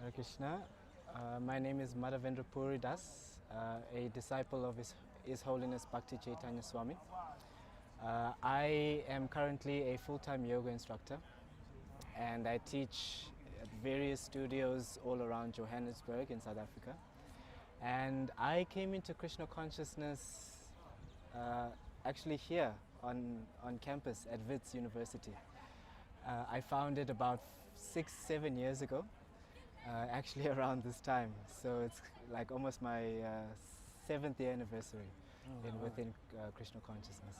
Hare Krishna. My name is Madhavendra Puri a disciple of His Holiness Bhakti Chaitanya Swami. I am currently a full-time yoga instructor, and I teach at various studios all around Johannesburg in South Africa. And I came into Krishna Consciousness actually here on campus at Wits University. I found it about 6-7 years ago, actually around this time. So it's like almost my 7th year anniversary within Krishna Consciousness.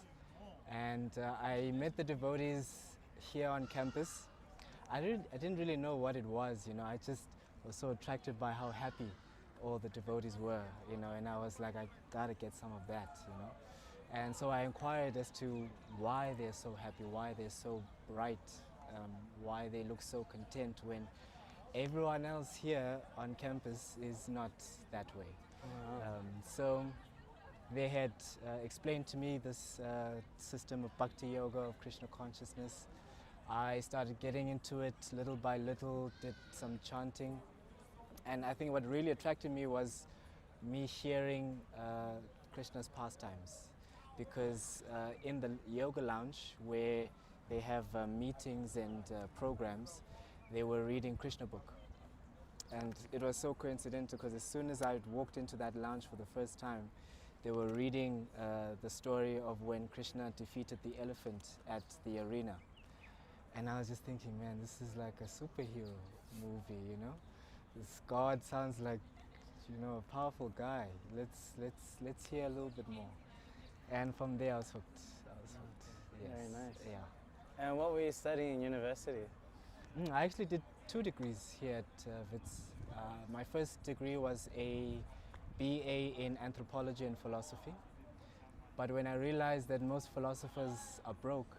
And I met the devotees here on campus. I didn't really know what it was, I just was so attracted by how happy all the devotees were, and I was like, I gotta get some of that, And so I inquired as to why they're so happy, why they're so bright, why they look so content when everyone else here on campus is not that way. So they had explained to me this system of bhakti yoga, of Krishna consciousness. I started getting into it little by little, did some chanting. And I think what really attracted me was me hearing Krishna's pastimes. Because in the yoga lounge where they have meetings and programs, they were reading Krishna book. And it was so coincidental because as soon as I walked into that lounge for the first time, they were reading the story of when Krishna defeated the elephant at the arena. And I was just thinking, man, this is like a superhero movie, This God sounds like, a powerful guy. Let's hear a little bit more. And from there I was hooked. Yes. Very nice. Yeah. And what were you studying in university? I actually did 2 degrees here at Wits. My first degree was a BA in anthropology and philosophy. But when I realized that most philosophers are broke,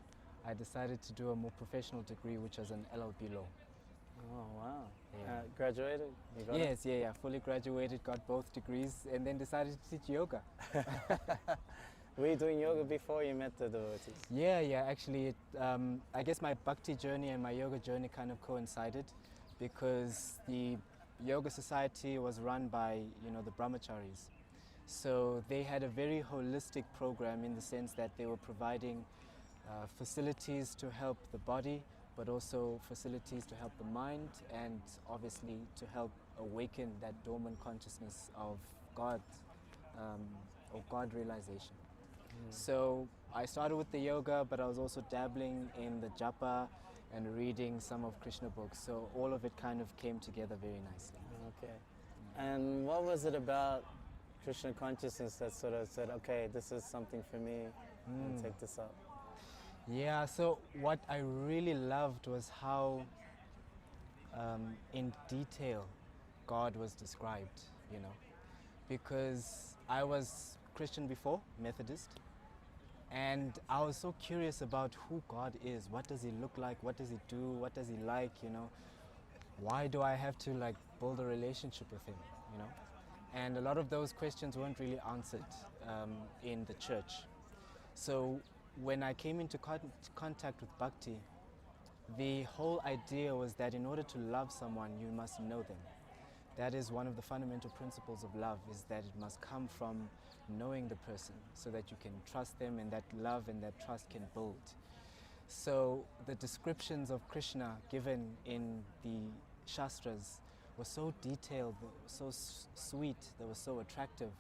I decided to do a more professional degree, which was an LLB law. Oh, wow. Yeah. Graduated? You got Yes, yeah. Fully graduated, got both degrees, and then decided to teach yoga. Were you doing yoga before you met the devotees? Yeah. Actually, I guess my bhakti journey and my yoga journey kind of coincided because the yoga society was run by, the brahmacharis. So they had a very holistic program in the sense that they were providing facilities to help the body, but also facilities to help the mind and obviously to help awaken that dormant consciousness of God or God realization. So I started with the yoga, but I was also dabbling in the japa and reading some of Krishna books. So all of it kind of came together very nicely. Okay. And what was it about Krishna consciousness that sort of said, okay, this is something for me, and take this up? Yeah, so what I really loved was how in detail God was described, because I was Christian before, Methodist, and I was so curious about who God is. What does He look like? What does He do? What does He like? Why do I have to build a relationship with Him? And a lot of those questions weren't really answered in the church. So when I came into contact with Bhakti, the whole idea was that in order to love someone, you must know them. That is one of the fundamental principles of love, is that it must come from knowing the person so that you can trust them and that love and that trust can build. So the descriptions of Krishna given in the Shastras were so detailed, so sweet, they were so attractive.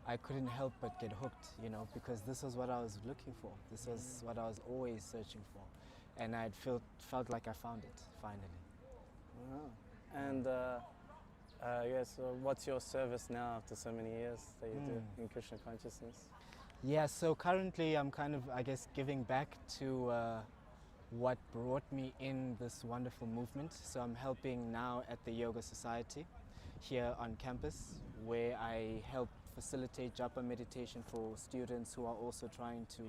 I couldn't help but get hooked, because this was what I was looking for. This was what I was always searching for. And I felt like I found it, finally. Wow. And so what's your service now after so many years that you do in Krishna consciousness? Yeah, so currently I'm kind of, I guess, giving back to what brought me in this wonderful movement. So I'm helping now at the Yoga Society here on campus, where I help facilitate japa meditation for students who are also trying to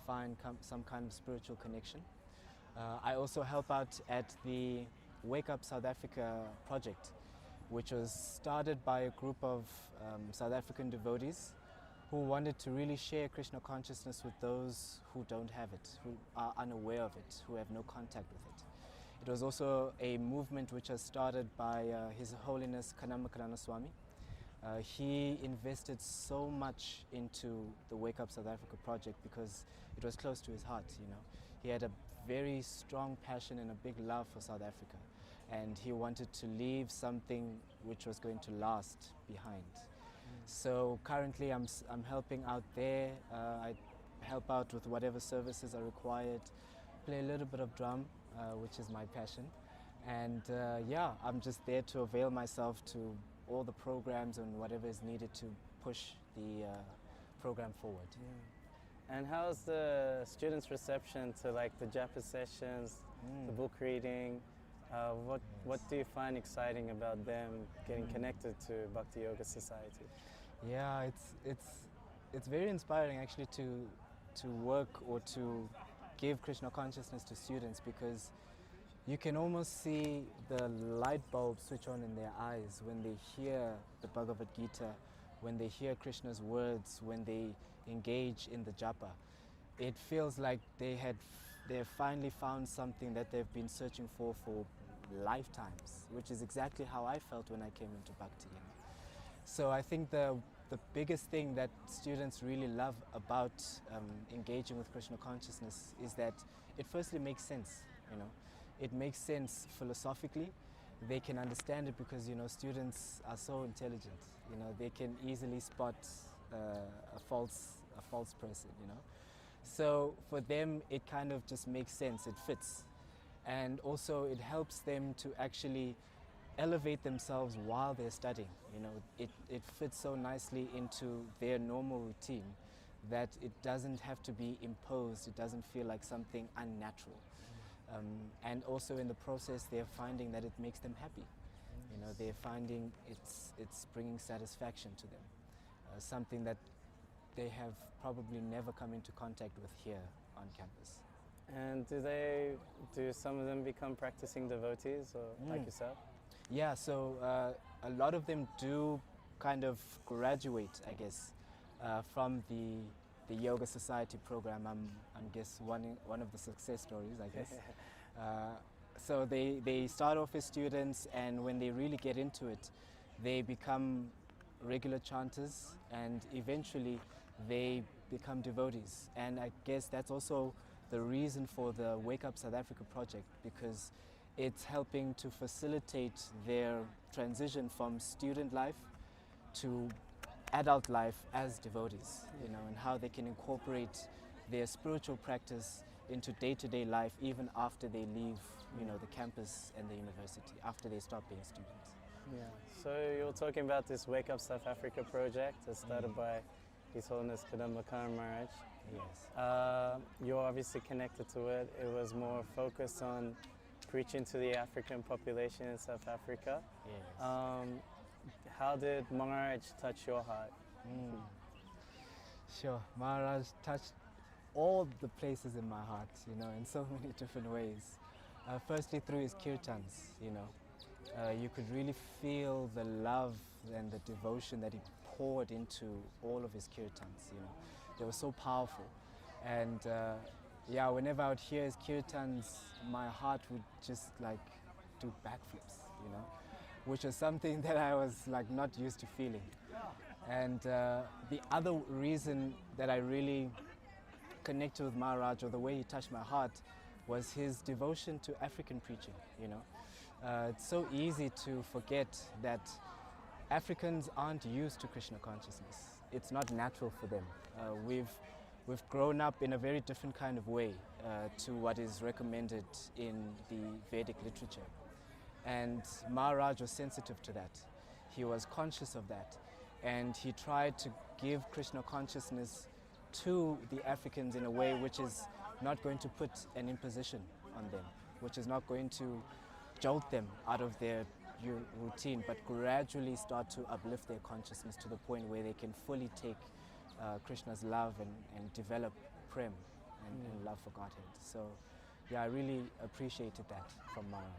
find some kind of spiritual connection. I also help out at the Wake Up South Africa project, which was started by a group of South African devotees who wanted to really share Krishna consciousness with those who don't have it, who are unaware of it, who have no contact with it. It was also a movement which was started by His Holiness Kadamba Kanana Swami. He invested so much into the Wake Up South Africa project because it was close to his heart, you know. He had a very strong passion and a big love for South Africa, and he wanted to leave something which was going to last behind. So currently I'm helping out there. I help out with whatever services are required, play a little bit of drum, which is my passion. And yeah, I'm just there to avail myself to all the programs and whatever is needed to push the program forward. Yeah. And how's the students' reception to like the Japa sessions, the book reading? What do you find exciting about them getting connected to Bhakti Yoga Society? Yeah, it's very inspiring actually to work or to give Krishna consciousness to students, because you can almost see the light bulb switch on in their eyes when they hear the Bhagavad Gita, when they hear Krishna's words, when they engage in the japa. It feels like they have finally found something that they've been searching for lifetimes, which is exactly how I felt when I came into Bhakti. You know? So I think the biggest thing that students really love about engaging with Krishna consciousness is that it firstly makes sense, you know. It makes sense philosophically. They can understand it because, you know, students are so intelligent. You know, they can easily spot a false person, you know. So for them, it kind of just makes sense. It fits. And also it helps them to actually elevate themselves while they're studying. You know, it fits so nicely into their normal routine that it doesn't have to be imposed. It doesn't feel like something unnatural. And also in the process, they're finding that it makes them happy. You know, they're finding it's bringing satisfaction to them, something that they have probably never come into contact with here on campus. And do some of them become practicing devotees, or like yourself? Yeah, so a lot of them do kind of graduate, I guess, from the Yoga Society program. I'm guess one of the success stories, I guess. So they start off as students, and when they really get into it, they become regular chanters, and eventually they become devotees. And I guess that's also the reason for the Wake Up South Africa project, because it's helping to facilitate their transition from student life to adult life as devotees, you know, and how they can incorporate their spiritual practice into day-to-day life even after they leave, you know, the campus and the university, after they stop being students. Yeah. So you were talking about this Wake Up South Africa project that started by His Holiness Kadamba Kanana Maharaj. Yes. You're obviously connected to it. It was more focused on preaching to the African population in South Africa. Yes. How did Maharaj touch your heart? Sure, Maharaj touched all the places in my heart, you know, in so many different ways. Firstly, through his kirtans, you know. You could really feel the love and the devotion that he poured into all of his kirtans, you know. They were so powerful. And yeah, whenever I would hear his kirtans, my heart would just like do backflips, you know, which was something that I was like not used to feeling. And the other reason that I really connected with Maharaj, or the way he touched my heart, was his devotion to African preaching, you know. It's so easy to forget that Africans aren't used to Krishna consciousness. It's not natural for them. We've grown up in a very different kind of way to what is recommended in the Vedic literature. And Maharaj was sensitive to that. He was conscious of that. And he tried to give Krishna consciousness to the Africans in a way which is not going to put an imposition on them, which is not going to jolt them out of their routine, but gradually start to uplift their consciousness to the point where they can fully take Krishna's love and develop prem and love for Godhead. So yeah, I really appreciated that from Maharaj.